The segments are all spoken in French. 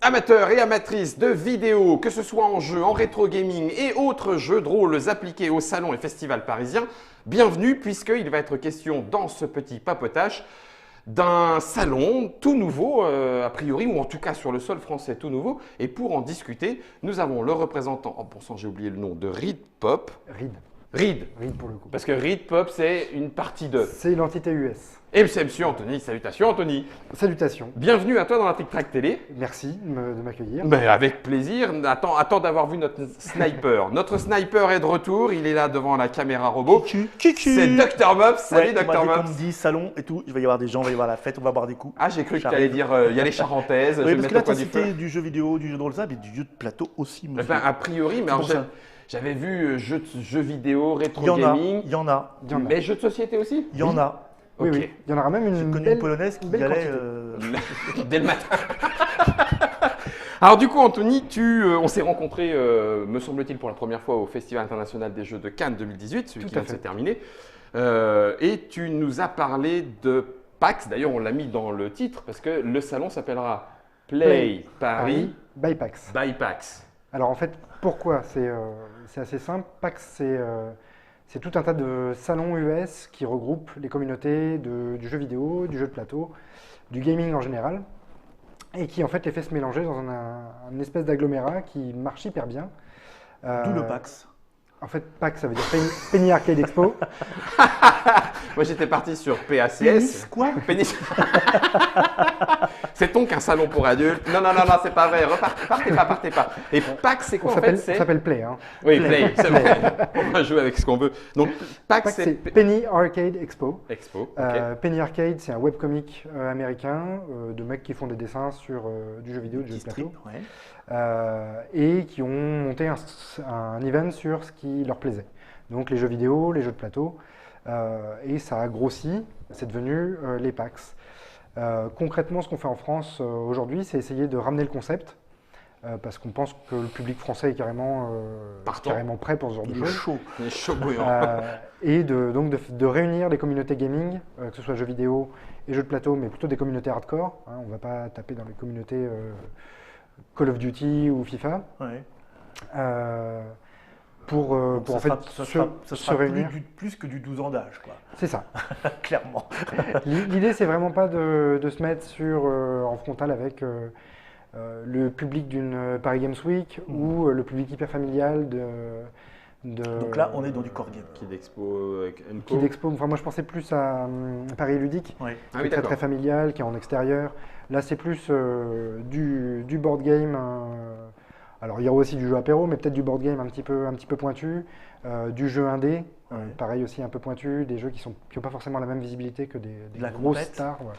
Amateurs et amatrices de vidéos, que ce soit en jeu, en rétro gaming et autres jeux de rôle appliqués au salon et festival parisien, bienvenue puisqu'il va être question dans ce petit papotage d'un salon tout nouveau, a priori, ou en tout cas sur le sol français tout nouveau. Et pour en discuter, nous avons le représentant, en pensant j'ai oublié le nom, de Reed Pop. Reed pour le coup. Parce que Reed Pop, c'est une partie de. C'est l'entité US. Et c'est Monsieur Anthony. Salutations Anthony. Salutations. Bienvenue à toi dans la Trick Track Télé. Merci de m'accueillir. Ben, avec plaisir. Attends d'avoir vu notre sniper. Notre sniper est de retour. Il est là devant la caméra robot. C'est Dr Mops. Salut Dr Mops. Mops. On me dit salon et tout, il va y avoir des gens, il va y avoir la fête, on va boire des coups. Ah, j'ai cru que tu allais dire il y a les charentaises. Oui, parce que là, tu as cité du jeu vidéo, du jeu de rôle, ça, mais du jeu de plateau aussi. Ben, a priori, mais j'avais vu jeux vidéo, rétro gaming. Il y en a. Mais jeux de société aussi. Il y on a. Oui, okay. Oui. Il y en aura même une belle polonaise qui y allait dès le matin. Alors du coup, Anthony, on s'est rencontrés, me semble-t-il, pour la première fois au Festival international des jeux de Cannes 2018, celui qui vient de se terminer. Et tu nous as parlé de PAX. D'ailleurs, on l'a mis dans le titre parce que le salon s'appellera Play Paris by PAX. By PAX. Alors en fait, pourquoi? C'est assez simple. PAX, c'est tout un tas de salons US qui regroupent les communautés du jeu vidéo, du jeu de plateau, du gaming en général, et qui en fait les fait se mélanger dans un espèce d'agglomérat qui marche hyper bien. D'où le PAX. En fait, PAX, ça veut dire Penny Arcade Expo. Moi, j'étais parti sur PACS. Pénis, quoi C'est donc un salon pour adultes. Non, c'est pas vrai. Partez pas. Et PAX, c'est quoi en fait? Ça s'appelle Play. Hein. Oui, Play, c'est vrai. On va jouer avec ce qu'on veut. Donc, PAX, c'est Penny Arcade Expo. Okay. Penny Arcade, c'est un webcomic américain de mecs qui font des dessins sur du jeu vidéo, du jeu de plateau. Ouais. Et qui ont monté un event sur ce qui leur plaisait. Donc les jeux vidéo, les jeux de plateau. Et ça a grossi, c'est devenu les PAX. Concrètement, ce qu'on fait en France aujourd'hui, c'est essayer de ramener le concept, parce qu'on pense que le public français est carrément prêt pour ce genre de choses. Il est chaud bouillant. Et donc de réunir les communautés gaming, que ce soit jeux vidéo et jeux de plateau, mais plutôt des communautés hardcore. Hein, on ne va pas taper dans les communautés Call of Duty ou FIFA. Ouais. Pour en fait se réunir. Plus que du 12 ans d'âge, quoi. C'est ça. Clairement. L'idée, c'est vraiment pas de se mettre en frontal avec le public d'une Paris Games Week ou le public hyper familial Donc là, on est dans du core game. Kid Expo. Enfin, moi, je pensais plus à Paris Ludique, qui est très familial, qui est en extérieur. Là, c'est plus du board game. Alors, il y aura aussi du jeu apéro, mais peut-être du board game un petit peu pointu, du jeu indé, pareil aussi un peu pointu, des jeux qui n'ont pas forcément la même visibilité que des grosses stars. Ouais.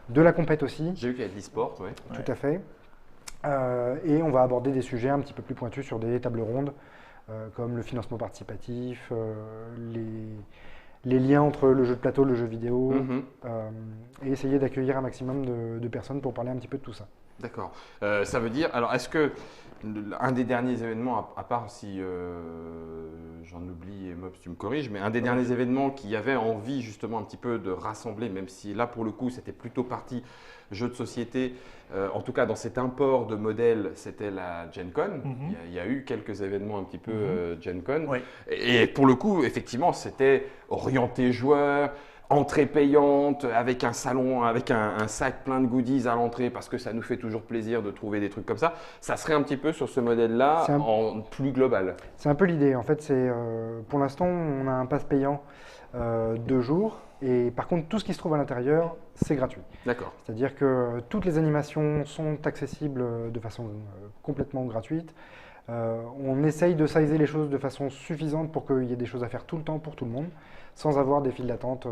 De la compète aussi. J'ai vu qu'il y a de l'e-sport, oui. Tout à fait. Et on va aborder des sujets un petit peu plus pointus sur des tables rondes, comme le financement participatif, les liens entre le jeu de plateau et le jeu vidéo, et essayer d'accueillir un maximum de personnes pour parler un petit peu de tout ça. D'accord. Ça veut dire, alors est-ce que un des derniers événements, à part si j'en oublie et Mops tu me corriges, mais un des derniers événements qui avait envie justement un petit peu de rassembler, même si là pour le coup c'était plutôt partie jeux de société, en tout cas dans cet import de modèles, c'était la Gen Con. Il y a eu quelques événements un petit peu Gen Con. Et pour le coup, effectivement, c'était orienté joueur. Entrée payante, avec un salon, avec un sac plein de goodies à l'entrée, parce que ça nous fait toujours plaisir de trouver des trucs comme ça. Ça serait un petit peu sur ce modèle-là, en plus global. C'est un peu l'idée. En fait, pour l'instant, on a un pass payant 2 jours. Et par contre, tout ce qui se trouve à l'intérieur, c'est gratuit. D'accord. C'est-à-dire que toutes les animations sont accessibles de façon complètement gratuite. On essaye de sizer les choses de façon suffisante pour qu'il y ait des choses à faire tout le temps pour tout le monde, sans avoir des files d'attente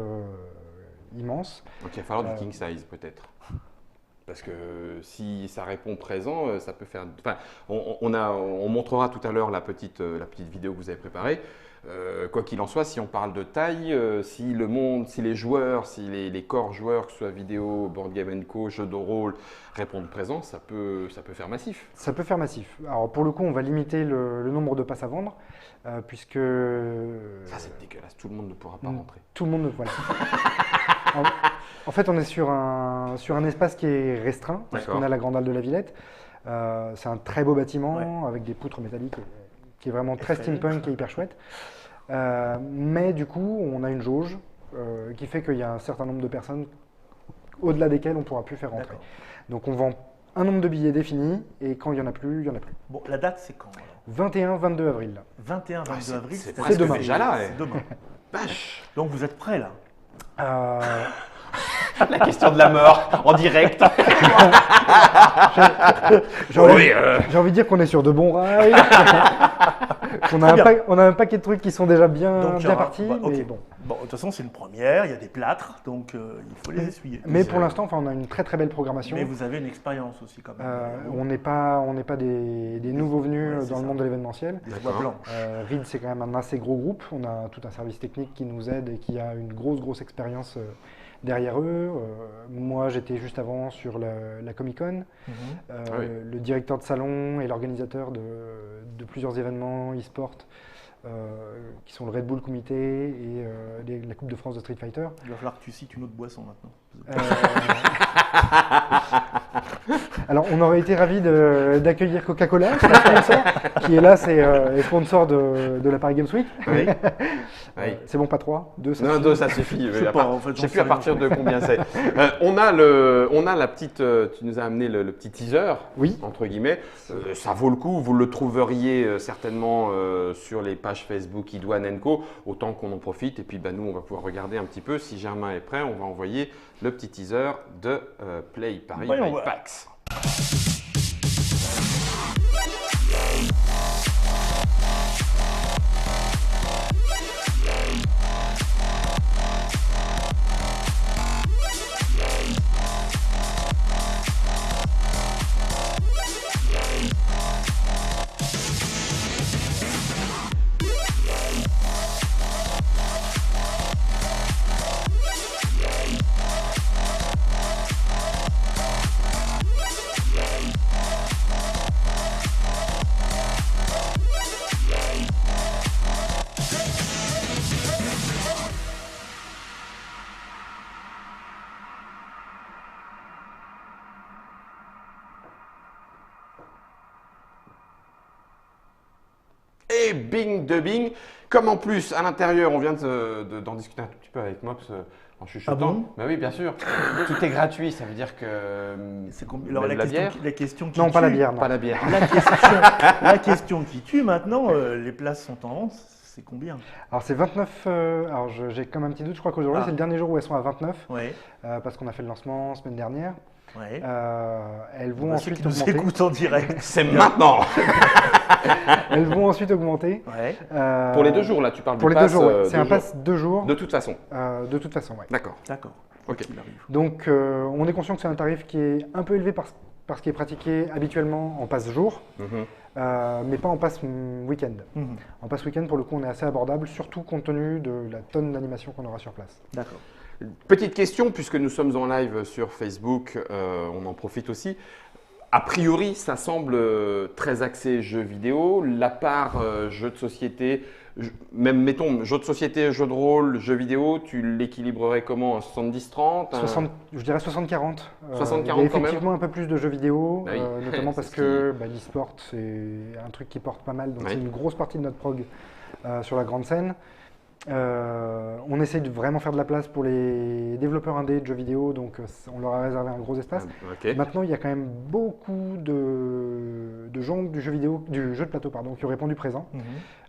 immenses. Donc il va falloir du king size peut-être. Parce que si ça répond présent, ça peut faire. Enfin, on montrera tout à l'heure la petite vidéo que vous avez préparée. Quoi qu'il en soit, si on parle de taille, si les joueurs, si les corps joueurs, que ce soit vidéo, board game co, jeu de rôle, répondent présent, ça peut faire massif. Ça peut faire massif. Alors pour le coup, on va limiter le nombre de passes à vendre, puisque… Ça c'est dégueulasse, tout le monde ne pourra pas rentrer. Tout le monde ne pourra pas. En fait, on est sur un espace qui est restreint, puisqu'on a la Grande Halle de la Villette. C'est un très beau bâtiment avec des poutres métalliques qui est vraiment très steampunk et hyper chouette. Mais du coup, on a une jauge qui fait qu'il y a un certain nombre de personnes au-delà desquelles on ne pourra plus faire rentrer. Donc on vend un nombre de billets défini et quand il n'y en a plus, il n'y en a plus. Bon, la date, c'est quand 21-22 avril. 21-22 avril, c'est demain. Déjà là, c'est demain. Vache. Donc vous êtes prêts là? La question de la mort en direct. J'ai envie de dire qu'on est sur de bons rails. On a un paquet de trucs qui sont déjà bien partis. Mais bon. Bon, de toute façon, c'est une première, il y a des plâtres, donc il faut les essuyer. Mais pour l'instant, on a une très très belle programmation. Mais vous avez une expérience aussi quand même. On n'est pas des nouveaux venus dans le monde de l'événementiel. Reed, c'est quand même un assez gros groupe. On a tout un service technique qui nous aide et qui a une grosse expérience derrière eux. Moi, j'étais juste avant sur la Comic-Con. Le directeur de salon et l'organisateur de plusieurs événements e-sport qui sont le Red Bull Comité et la Coupe de France de Street Fighter. Il va falloir que tu cites une autre boisson maintenant. Alors, on aurait été ravis d'accueillir Coca-Cola, qui est là, est sponsor de la Paris Games Week. Oui. C'est bon, pas 3, 2, ça Non, suffit. 2, ça suffit. Je en sais plus à partir de combien c'est. On a la petite. Tu nous as amené le petit teaser, entre guillemets. Ça vaut le coup. Vous le trouveriez certainement sur les pages Facebook Idoine & Co. Autant qu'on en profite. Et puis, nous, on va pouvoir regarder un petit peu. Si Germain est prêt, on va envoyer le petit teaser de Play Paris by PAX. Et bing de bing. Comme en plus, à l'intérieur, on vient d'en discuter un tout petit peu avec Mops en chuchotant. Ah bon? Bah oui, bien sûr. Tout est gratuit, ça veut dire que. Alors la bière. La question qui Non, tue, pas la bière. Non. Pas la bière. La question qui tue maintenant, les places sont en vente, c'est combien? Alors c'est 29, alors j'ai comme un petit doute, je crois qu'aujourd'hui c'est le dernier jour où elles sont à 29, parce qu'on a fait le lancement semaine dernière. Elles vont ensuite ceux qui augmenter. nous écoutent en direct. C'est maintenant. Elles vont ensuite augmenter. Pour les 2 jours, là, tu parles pour du les pass. 2 jours, c'est un pass 2 jours. De toute façon. De toute façon, ouais. D'accord. Ok. Donc on est conscient que c'est un tarif qui est un peu élevé parce qu'il est pratiqué habituellement en pass jour, mais pas en pass week-end. En pass week-end, pour le coup, on est assez abordable, surtout compte tenu de la tonne d'animation qu'on aura sur place. D'accord. Petite question, puisque nous sommes en live sur Facebook, on en profite aussi. A priori, ça semble très axé jeux vidéo. La part jeux de société, même mettons jeux de société, jeux de rôle, jeux vidéo, tu l'équilibrerais comment? 70-30 Je dirais 60-40. 60-40 il y a quand même. effectivement un peu plus de jeux vidéo, notamment c'est parce ce que l'e-sport, c'est un truc qui porte pas mal. Donc c'est une grosse partie de notre prog sur la grande scène. On essaye de vraiment faire de la place pour les développeurs indés de jeux vidéo, donc on leur a réservé un gros espace. Maintenant, il y a quand même beaucoup de gens du jeu de plateau, qui ont répondu présent.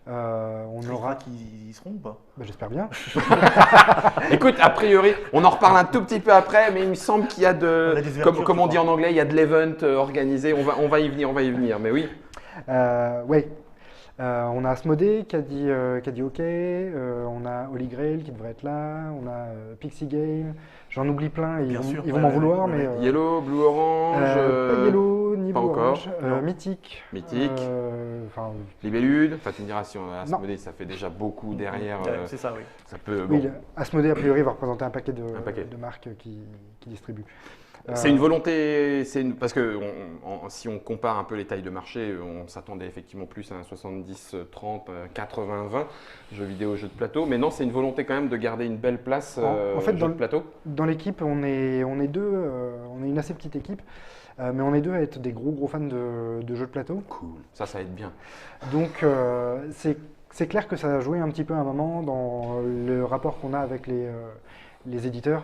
On aura qui y seront ou pas? J'espère bien. Écoute, a priori, on en reparle un tout petit peu après, mais il me semble qu'il y a comme on dit en anglais, il y a de l'event organisé. On va y venir, mais oui. On a Asmodée qui a dit OK, on a Holy Grail qui devrait être là, on a Pixie Game, j'en oublie plein, ils vont m'en vouloir. Mais, Yellow, Blue, Orange, pas Yellow, ni pas Blue encore. Orange, Mythique. Libellude, enfin tu me diras si on a Asmodée, ça fait déjà beaucoup derrière. C'est ça, oui. Ça peut, bon. Oui, Asmodée a priori va représenter un paquet de marques qui distribuent. C'est une volonté, parce que si on compare un peu les tailles de marché, on s'attendait effectivement plus à un 70-30, 80-20 jeux vidéo, jeux de plateau. Mais non, c'est une volonté quand même de garder une belle place en fait, jeux de plateau. Dans l'équipe, on est deux, on est une assez petite équipe. mais on est deux à être des gros fans de jeux de plateau. Cool, ça aide bien. Donc c'est clair que ça a joué un petit peu un moment dans le rapport qu'on a avec les éditeurs.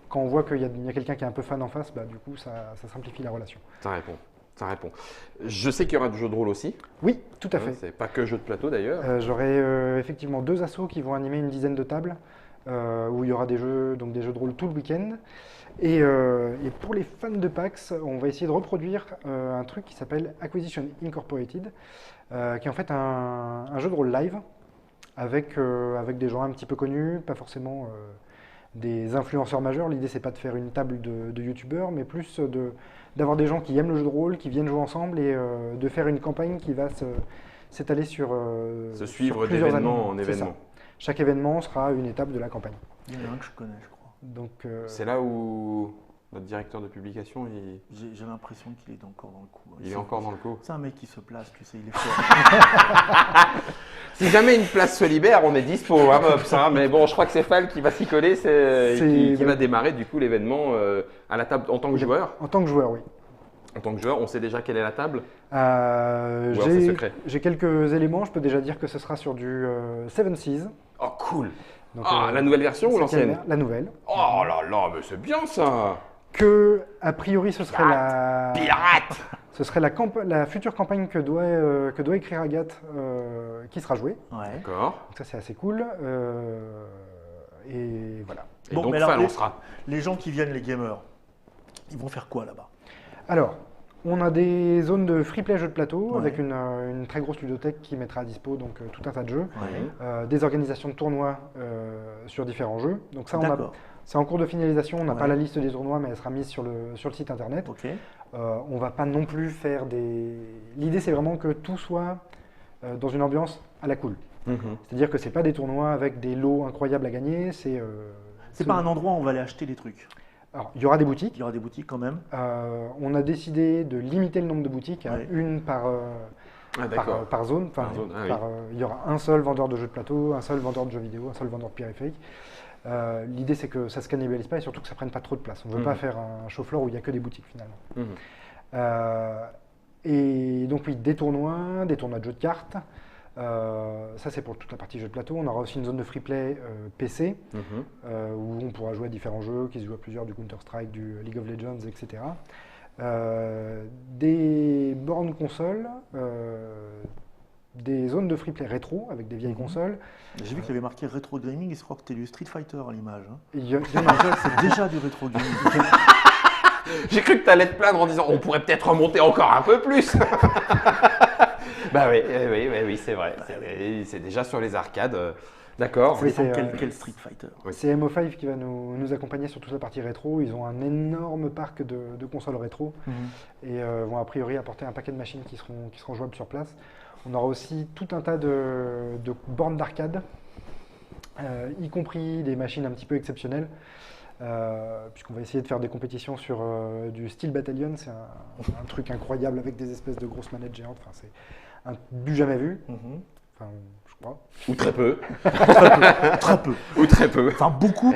Quand on voit qu'il y a quelqu'un qui est un peu fan en face, du coup ça simplifie la relation. Ça répond. Je sais qu'il y aura du jeu de rôle aussi. Oui, tout à fait. C'est pas que jeu de plateau d'ailleurs. J'aurai effectivement 2 assos qui vont animer une dizaine de tables où il y aura des jeux de rôle tout le week-end. Et pour les fans de PAX, on va essayer de reproduire un truc qui s'appelle Acquisition Incorporated, qui est en fait un jeu de rôle live avec des gens un petit peu connus, pas forcément des influenceurs majeurs. L'idée, c'est pas de faire une table de youtubeurs, mais plus d'avoir des gens qui aiment le jeu de rôle, qui viennent jouer ensemble et de faire une campagne qui va s'étaler sur se suivre sur plusieurs d'événement années. en événement. Chaque événement sera une étape de la campagne. Il y en a un que je connais, je crois. Donc, c'est là où notre directeur de publication, j'ai l'impression qu'il est encore dans le coup. Il est encore dans le coup. C'est un mec qui se place, tu sais, il est fort. Si jamais une place se libère, on est dispo, hein, Mops, hein, mais bon, je crois que c'est Fal qui va s'y coller, qui va démarrer du coup l'événement à la table en tant que joueur. En tant que joueur, oui. En tant que joueur, on sait déjà quelle est la table c'est secret. J'ai quelques éléments, je peux déjà dire que ce sera sur du Seven Seas. Oh cool. Donc, la nouvelle version ou l'ancienne? La nouvelle. Oh là là, mais c'est bien ça. Que, a priori, ce serait Pirate. Ce serait la future campagne que doit écrire Agathe qui sera jouée. Ouais. D'accord. Donc ça, c'est assez cool. Et voilà. Et donc Fal lancera. Les gens qui viennent, les gamers, ils vont faire quoi là-bas? Alors, on a des zones de free play jeux de plateau avec une très grosse ludothèque qui mettra à dispo tout un tas de jeux, des organisations de tournois sur différents jeux. Donc ça, c'est en cours de finalisation, on n'a pas la liste des tournois, mais elle sera mise sur le site internet. Okay. On ne va pas non plus faire L'idée, c'est vraiment que tout soit dans une ambiance à la cool. C'est-à-dire que ce n'est pas des tournois avec des lots incroyables à gagner. C'est pas un endroit où on va aller acheter des trucs. Alors, il y aura des boutiques. Il y aura des boutiques quand même. On a décidé de limiter le nombre de boutiques à une par zone. Il y aura un seul vendeur de jeux de plateau, un seul vendeur de jeux vidéo, un seul vendeur de périphériques. L'idée, c'est que ça ne se cannibalise pas et surtout que ça ne prenne pas trop de place. On ne veut pas faire un show floor où il n'y a que des boutiques finalement. Et donc, oui, des tournois de jeux de cartes. Ça, c'est pour toute la partie jeux de plateau. On aura aussi une zone de free play PC où on pourra jouer à différents jeux qui se jouent à plusieurs, du Counter-Strike, du League of Legends, etc. Des bornes consoles, des zones de free play rétro avec des vieilles consoles. J'ai vu qu'il y avait marqué rétro gaming et je crois que c'était du Street Fighter à l'image. C'est déjà du rétro gaming. J'ai cru que tu allais te plaindre en disant on pourrait peut-être remonter encore un peu plus. Oui, c'est vrai. C'est déjà sur les arcades. D'accord. C'est quel Street Fighter? C'est MO5 qui va nous accompagner sur toute la partie rétro. Ils ont un énorme parc de consoles rétro et vont a priori apporter un paquet de machines qui seront jouables sur place. On aura aussi tout un tas de bornes d'arcade, y compris des machines un petit peu exceptionnelles. Puisqu'on va essayer de faire des compétitions sur du Steel Battalion, c'est un truc incroyable avec des espèces de grosses manettes géantes. Enfin, c'est un du jamais vu. Enfin, je crois. Ou très peu. Très peu. Ou très peu. Enfin, pour beaucoup,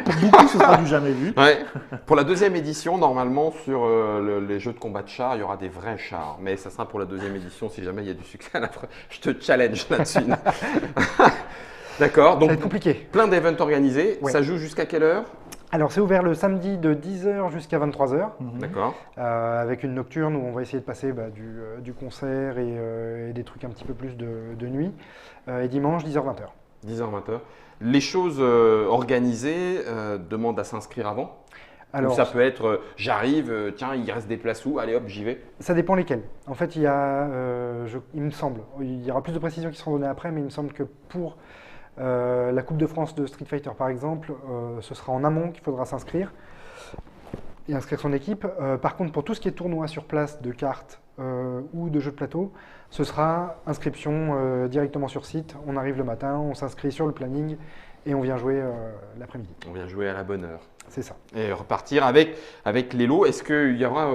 ce sera du jamais vu. Ouais. Pour la deuxième édition, normalement, sur les jeux de combat de chars, il y aura des vrais chars. Mais ça sera pour la deuxième édition si jamais il y a du succès à la fin. Je te challenge là-dessus. D'accord. Donc, ça va être compliqué. Plein d'événements organisés. Ouais. Ça joue jusqu'à quelle heure? Alors, c'est ouvert le samedi de 10h jusqu'à 23h. D'accord. Avec une nocturne où on va essayer de passer du concert et des trucs un petit peu plus de nuit. Et dimanche, 10h-20h. 10h-20h. Les choses organisées demandent à s'inscrire avant? Alors, ou ça peut être j'arrive, tiens, il reste des places où? Allez hop, j'y vais. Ça dépend lesquelles. En fait, il me semble, il y aura plus de précisions qui seront données après, mais il me semble que pour la Coupe de France de Street Fighter, par exemple, ce sera en amont qu'il faudra s'inscrire et inscrire son équipe. Par contre, pour tout ce qui est tournoi sur place de cartes ou de jeux de plateau, ce sera inscription directement sur site. On arrive le matin, on s'inscrit sur le planning et on vient jouer l'après-midi. On vient jouer à la bonne heure. C'est ça. Et repartir avec les lots. Est-ce qu'il y aura…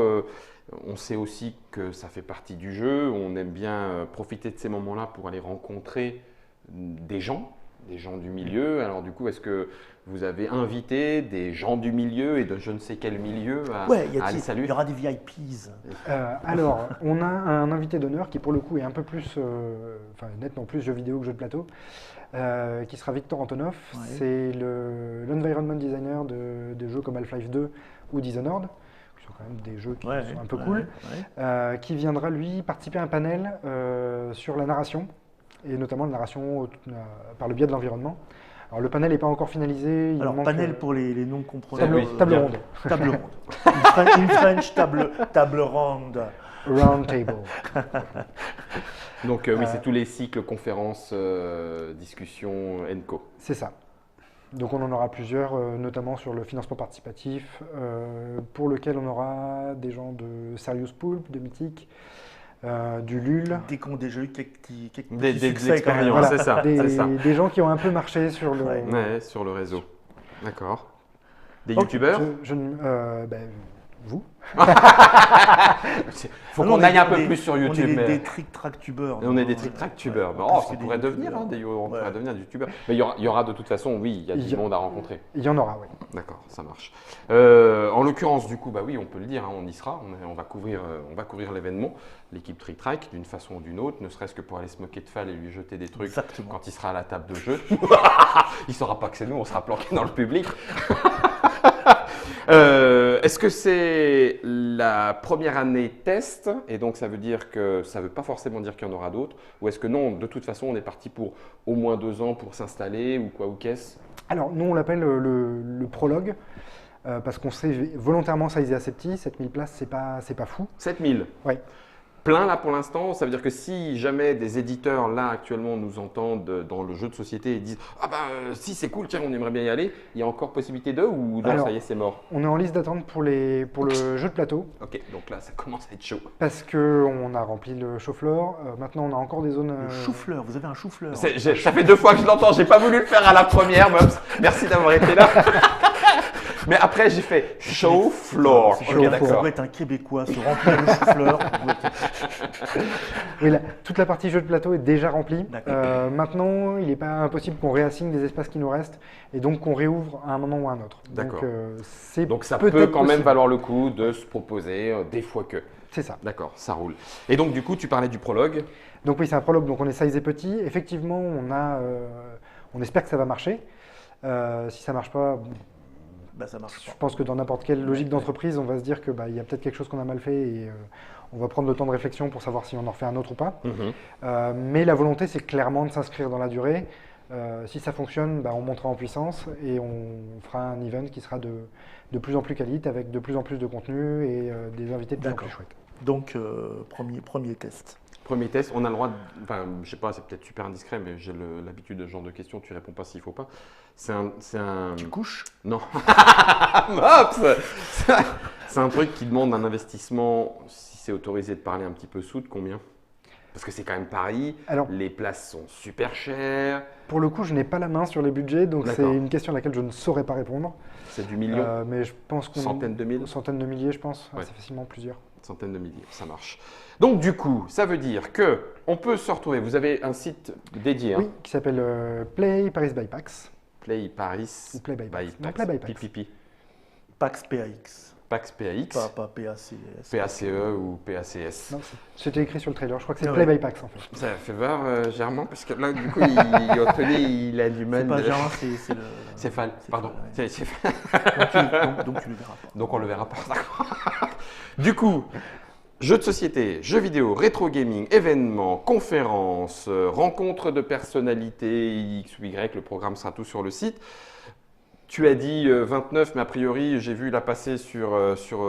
on sait aussi que ça fait partie du jeu. On aime bien profiter de ces moments-là pour aller rencontrer des gens. des gens du milieu. Alors du coup, est-ce que vous avez invité des gens du milieu et de je ne sais quel milieu à aller saluer? Il y aura des VIPs. Alors, on a un invité d'honneur qui pour le coup est un peu plus, nettement plus jeux vidéo que jeux de plateau, qui sera Victor Antonov. Ouais. C'est l'environment designer de jeux comme Half-Life 2 ou Dishonored, qui sont quand même des jeux qui sont un peu cool, qui viendra lui participer à un panel sur la narration, et notamment la narration par le biais de l'environnement. Alors le panel n'est pas encore finalisé. Alors panel pour les non-compreneurs. Table ronde. Table ronde. In French, table ronde. Round table. Donc oui, c'est tous les cycles conférences, discussions, ENCO. C'est ça. Donc on en aura plusieurs, notamment sur le financement participatif, pour lequel on aura des gens de Serious Poulp, de Mythic, du LUL. Des jeux qui des expériences, voilà, c'est ça, des gens qui ont un peu marché sur le, sur le réseau. D'accord. Des youtubeurs vous. Faut qu'on aille un peu plus sur YouTube. On est des trick-track-tubeurs. On est des trick-track-tubeurs. Ça pourrait devenir, on pourrait devenir des youtubeurs. Mais il y aura de toute façon, oui, il y a du monde à rencontrer. Il y en aura, oui. D'accord, ça marche. En l'occurrence, du coup, oui, on peut le dire, on y sera. On va couvrir l'événement, l'équipe trick-track, d'une façon ou d'une autre, ne serait-ce que pour aller se moquer de Fall et lui jeter des trucs. Exactement. Quand il sera à la table de jeu. Il ne saura pas que c'est nous, on sera planqué dans le public. Est-ce que c'est la première année test et donc ça veut dire que ça ne veut pas forcément dire qu'il y en aura d'autres, ou est-ce que non, de toute façon on est parti pour au moins 2 ans pour s'installer ou quoi ou qu'est-ce? Alors nous on l'appelle le prologue parce qu'on s'est volontairement sizé assez petit, 7000 places c'est pas fou. 7000? Oui. Plein là pour l'instant, ça veut dire que si jamais des éditeurs là actuellement nous entendent dans le jeu de société et disent si c'est cool, tiens on aimerait bien y aller, il y a encore possibilité d'eux ou non? Alors, ça y est c'est mort? On est en liste d'attente pour le jeu de plateau. Ok, donc là ça commence à être chaud. Parce qu'on a rempli le chou-fleur, maintenant on a encore des zones… Le chou-fleur, vous avez un chou-fleur. Ça fait 2 fois que je l'entends, j'ai pas voulu le faire à la première, Mobs. Merci d'avoir été là. Mais après, j'ai fait show-floor. Ça doit être un Québécois, se remplir le chou-fleur. Oui, toute la partie jeu de plateau est déjà remplie. Maintenant, il n'est pas impossible qu'on réassigne des espaces qui nous restent et donc qu'on réouvre à un moment ou à un autre. D'accord. Donc ça peut quand même valoir le coup de se proposer des fois que. C'est ça. D'accord, ça roule. Et donc du coup, tu parlais du prologue. Donc oui, c'est un prologue, donc on est sizé petit. Effectivement, on espère que ça va marcher. Si ça ne marche pas… ça marche pas. Je pense que dans n'importe quelle logique d'entreprise, on va se dire que y a peut-être quelque chose qu'on a mal fait et on va prendre le temps de réflexion pour savoir si on en refait un autre ou pas. Mais la volonté, c'est clairement de s'inscrire dans la durée. Si ça fonctionne, on montera en puissance et on fera un event qui sera de plus en plus qualité avec de plus en plus de contenu et des invités de plus en plus chouettes. Donc, premier test. Premier test, on a le droit, je sais pas, c'est peut-être super indiscret, mais j'ai l'habitude de ce genre de questions, tu réponds pas s'il faut pas. C'est un… Tu couches? Non. Mops. C'est un truc qui demande un investissement, si c'est autorisé de parler un petit peu sous, de combien? Parce que c'est quand même Paris, les places sont super chères. Pour le coup, je n'ai pas la main sur les budgets, donc c'est une question à laquelle je ne saurais pas répondre. C'est du million? Mais je pense qu'on… Centaines de mille? Centaines de milliers, je pense. Ouais. C'est facilement plusieurs. Centaines de milliers, ça marche. Donc du coup, ça veut dire que on peut se retrouver. Vous avez un site dédié. Oui, qui s'appelle Play Paris by PAX. Play Paris ou Play by PAX. Non, Play by PAX. PPP. PAX PAX. PAX PAX. Pas PACS. PACE ou PACS. Non, c'était écrit sur le trailer. Je crois que c'est Play by PAX en fait. Ça fait peur, Germain, parce que là, du coup, il a du mal. C'est pas Germain, c'est le. C'est Fall, pardon. Ouais. Donc tu le verras pas. Donc on le verra pas, d'accord. Du coup, jeux de société, jeux vidéo, rétro gaming, événements, conférences, rencontres de personnalités X ou Y, le programme sera tout sur le site. Tu as dit 29, mais a priori, j'ai vu là passer sur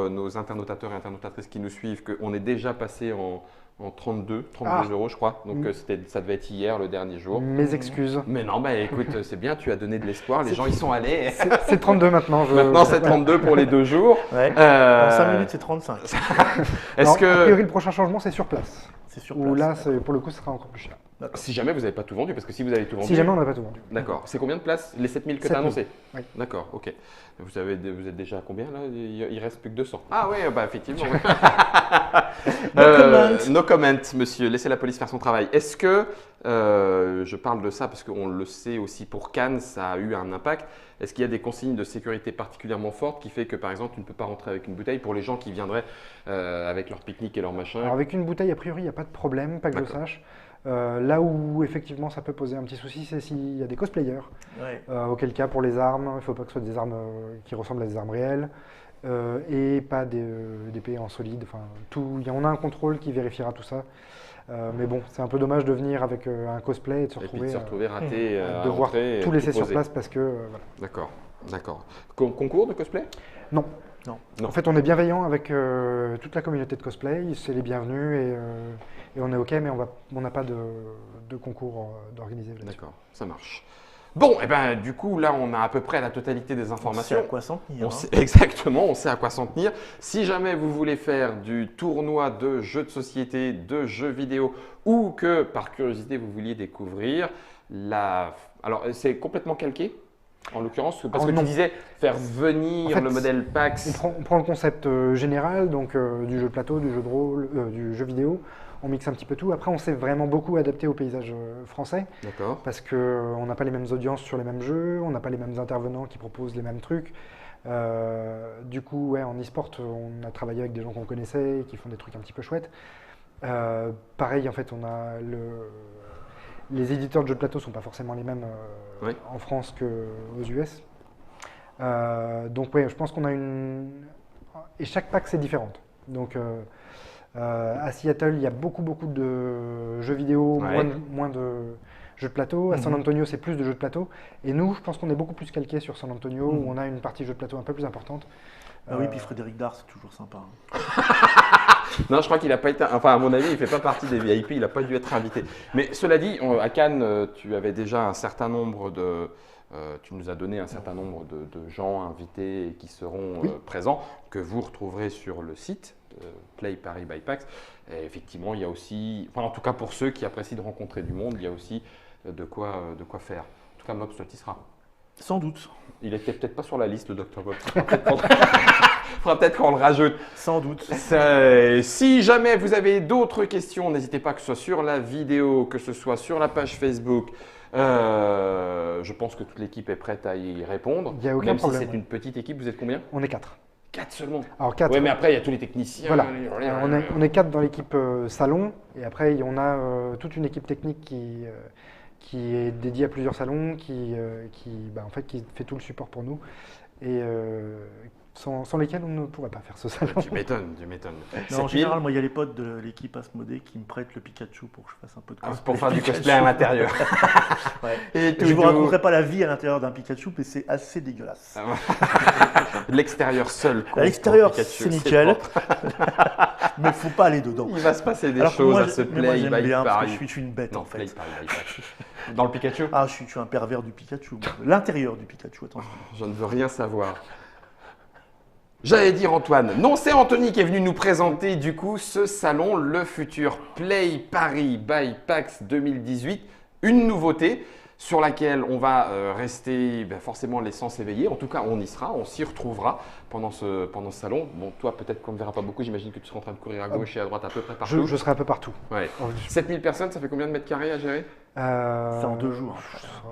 nos internautateurs et internautatrices qui nous suivent qu'on est déjà passé en 32 euros, je crois. Donc ça devait être hier, le dernier jour. Mes excuses. Mais non, écoute, c'est bien, tu as donné de l'espoir. Les gens y sont allés. C'est 32 maintenant. Maintenant, c'est 32 pour les 2 jours. Ouais. En 5 minutes, c'est 35. A priori, le prochain changement, c'est sur place. C'est sur place. Où là, pour le coup, ce sera encore plus cher. Si jamais vous n'avez pas tout vendu, parce que si vous avez tout vendu… Si jamais on n'a pas tout vendu. D'accord. C'est combien de places? Les 7000 que tu as annoncé? Oui. D'accord, ok. Vous êtes déjà à combien là? Il reste plus que 200. Ah oui, bah effectivement. No comment, monsieur. Laissez la police faire son travail. Est-ce que, je parle de ça parce qu'on le sait aussi pour Cannes, ça a eu un impact. Est-ce qu'il y a des consignes de sécurité particulièrement fortes qui fait que par exemple tu ne peux pas rentrer avec une bouteille pour les gens qui viendraient avec leur pique-nique et leur machin? Alors avec une bouteille, a priori, il n'y a pas de problème, pas que je sache. Là où effectivement ça peut poser un petit souci, c'est s'il y a des cosplayers. Ouais. Auquel cas pour les armes, il ne faut pas que ce soit des armes qui ressemblent à des armes réelles et pas d'épées en solide. Enfin, on a un contrôle qui vérifiera tout ça. Mais bon, c'est un peu dommage de venir avec un cosplay et de se retrouver raté, devoir tout laisser sur place parce que voilà. D'accord, d'accord. Concours de cosplay? Non. En fait, on est bienveillant avec toute la communauté de cosplay. C'est les bienvenus et on est OK, mais on n'a pas de concours d'organiser. D'accord, ça marche. Bon, et ben du coup, là, on a à peu près la totalité des informations. On sait à quoi s'en tenir. Exactement, on sait à quoi s'en tenir. Si jamais vous voulez faire du tournoi de jeux de société, de jeux vidéo, ou que par curiosité, vous vouliez découvrir Alors, c'est complètement calqué en l'occurrence, parce que tu disais faire venir le modèle PAX. On prend le concept général, donc du jeu de plateau, du jeu de rôle, du jeu vidéo. On mixe un petit peu tout. Après, on s'est vraiment beaucoup adapté au paysage français. D'accord. Parce qu'on n'a pas les mêmes audiences sur les mêmes jeux, on n'a pas les mêmes intervenants qui proposent les mêmes trucs. Du coup, en e-sport, on a travaillé avec des gens qu'on connaissait et qui font des trucs un petit peu chouettes. Pareil, en fait, les éditeurs de jeux de plateau ne sont pas forcément les mêmes en France qu'aux US. Donc, je pense qu'on a et chaque PAX est différente. Donc, à Seattle, il y a beaucoup de jeux vidéo, moins de jeux de plateau. À San Antonio, c'est plus de jeux de plateau. Et nous, je pense qu'on est beaucoup plus calqué sur San Antonio, où on a une partie jeux de plateau un peu plus importante. Oui, puis Frédéric Dard, c'est toujours sympa. Non, je crois qu'il n'a pas été… Enfin, à mon avis, il ne fait pas partie des VIP, il n'a pas dû être invité. Mais cela dit, à Cannes, tu avais déjà un certain nombre tu nous as donné un certain nombre de gens invités qui seront présents, que vous retrouverez sur le site Play Paris by PAX. Et effectivement, il y a aussi, en tout cas pour ceux qui apprécient de rencontrer du monde, il y a aussi de quoi faire. En tout cas, Mobs, toi, tu y seras. Sans doute. Il était peut-être pas sur la liste, le Dr. Bob. Faudra peut-être qu'on le rajoute. Sans doute. Si jamais vous avez d'autres questions, n'hésitez pas, que ce soit sur la vidéo, que ce soit sur la page Facebook. Je pense que toute l'équipe est prête à y répondre. Il n'y a aucun problème. Si c'est une petite équipe, vous êtes combien? On est 4. 4 seulement? Alors 4. Oui, mais après, il y a tous les techniciens. Voilà. On est 4 dans l'équipe salon. Et après, on a toute une équipe technique qui est dédiée à plusieurs salons, qui fait tout le support pour nous. Et sans lesquels on ne pourrait pas faire ce salon. Tu m'étonnes. En général, moi, il y a les potes de l'équipe Asmodée qui me prêtent le Pikachu pour que je fasse un peu de cosplay. Pour faire du cosplay à l'intérieur. Et je ne vous raconterai pas la vie à l'intérieur d'un Pikachu, mais c'est assez dégueulasse. De l'extérieur seul. À l'extérieur, c'est nickel. Mais il ne faut pas aller dedans. Il va se passer des choses à ce Play by Paris. Je suis une bête en fait. Dans le Pikachu? Ah, je suis un pervers du Pikachu. L'intérieur du Pikachu, attention. Je ne veux rien savoir. J'allais dire Antoine. Non, c'est Anthony qui est venu nous présenter du coup ce salon, le futur Play Paris by PAX 2018. Une nouveauté sur laquelle on va rester forcément les sens éveillés. En tout cas, on y sera, on s'y retrouvera pendant ce salon. Bon, toi, peut-être qu'on ne verra pas beaucoup. J'imagine que tu seras en train de courir à gauche et à droite à peu près partout. Je serai un peu partout. Ouais. 7000 personnes, ça fait combien de mètres carrés à gérer? C'est en 2 jours.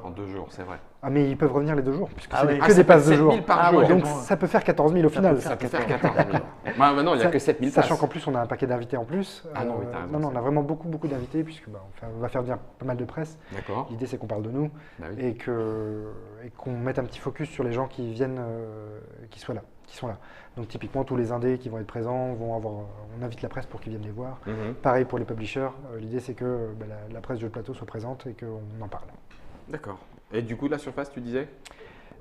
En 2 jours, c'est vrai. Ah, mais ils peuvent revenir les 2 jours, puisque c'est que des passes de jour. Par jour. Donc ça peut faire 14 000 au final. Ça peut faire 14 000. Maintenant, il n'y a que 7000 passes. Sachant qu'en plus, on a un paquet d'invités en plus. Ah non, oui, t'as raison. Non, on a vraiment beaucoup d'invités, puisque on va faire venir pas mal de presse. D'accord. L'idée, c'est qu'on parle de nous et qu'on mette un petit focus sur les gens qui viennent, qui sont là. Donc typiquement, tous les indés qui vont être présents on invite la presse pour qu'ils viennent les voir. Pareil pour les publishers. L'idée, c'est que la presse jeu de plateau soit présente et qu'on en parle. D'accord. Et du coup, la surface, tu disais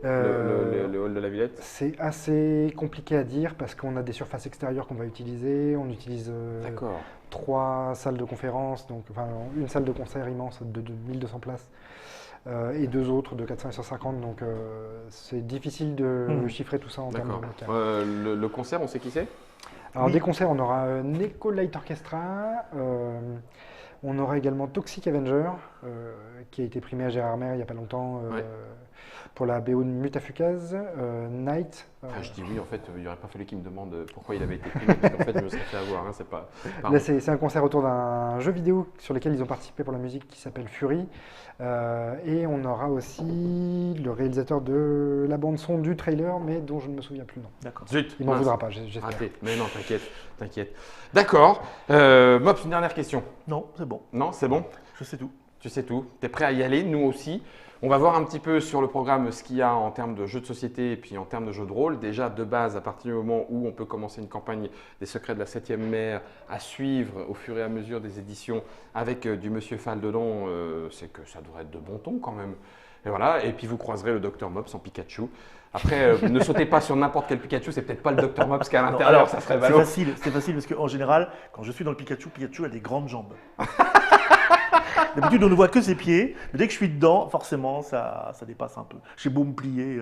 le hall de la Villette? C'est assez compliqué à dire parce qu'on a des surfaces extérieures qu'on va utiliser. On utilise 3 salles de conférence, une salle de concert immense de 1200 places et 2 autres de 400 et 150. Donc c'est difficile de chiffrer tout ça en termes de local. Le concert, on sait qui c'est? Alors des concerts, on aura Neko Light Orchestra. On aura également Toxic Avenger, qui a été primé à Gérardmer il n'y a pas longtemps pour la BO de Mutafukaz. Night. Je dis oui, en fait, il n'aurait pas fallu qu'il me demande pourquoi il avait été primé, parce qu'en fait, je me serais fait avoir. Hein, c'est pas... Là, c'est un concert autour d'un jeu vidéo sur lequel ils ont participé pour la musique qui s'appelle Fury. Et on aura aussi le réalisateur de la bande-son du trailer, mais dont je ne me souviens plus le nom. D'accord. Zut, Il m'en voudra pas, j'espère. Raté. Mais non, t'inquiète. D'accord. Mops, une dernière question. Non, c'est bon. Non, c'est bon? Je sais tout. Tu sais tout. Tu es prêt à y aller, nous aussi. On va voir un petit peu sur le programme ce qu'il y a en termes de jeux de société et puis en termes de jeux de rôle. Déjà, de base, à partir du moment où on peut commencer une campagne des secrets de la 7e mer à suivre au fur et à mesure des éditions avec du Monsieur Fall dedans, c'est que ça devrait être de bon ton quand même. Et voilà, et puis vous croiserez le Dr Mops en Pikachu. Après, ne sautez pas sur n'importe quel Pikachu, c'est peut-être pas le Dr Mops qui est à l'intérieur, ça serait ballot. C'est facile parce qu'en général, quand je suis dans le Pikachu, Pikachu a des grandes jambes. D'habitude, on ne voit que ses pieds, mais dès que je suis dedans, forcément, ça dépasse un peu. J'ai beau me plier.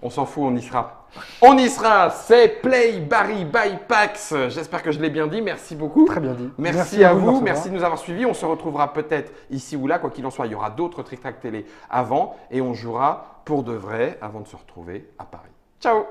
On s'en fout, on y sera. On y sera, c'est Play Barry by Pax. J'espère que je l'ai bien dit, merci beaucoup. Très bien dit. Merci à vous, merci de nous avoir suivis. On se retrouvera peut-être ici ou là, quoi qu'il en soit. Il y aura d'autres Trick Track Télé avant et on jouera pour de vrai avant de se retrouver à Paris. Ciao!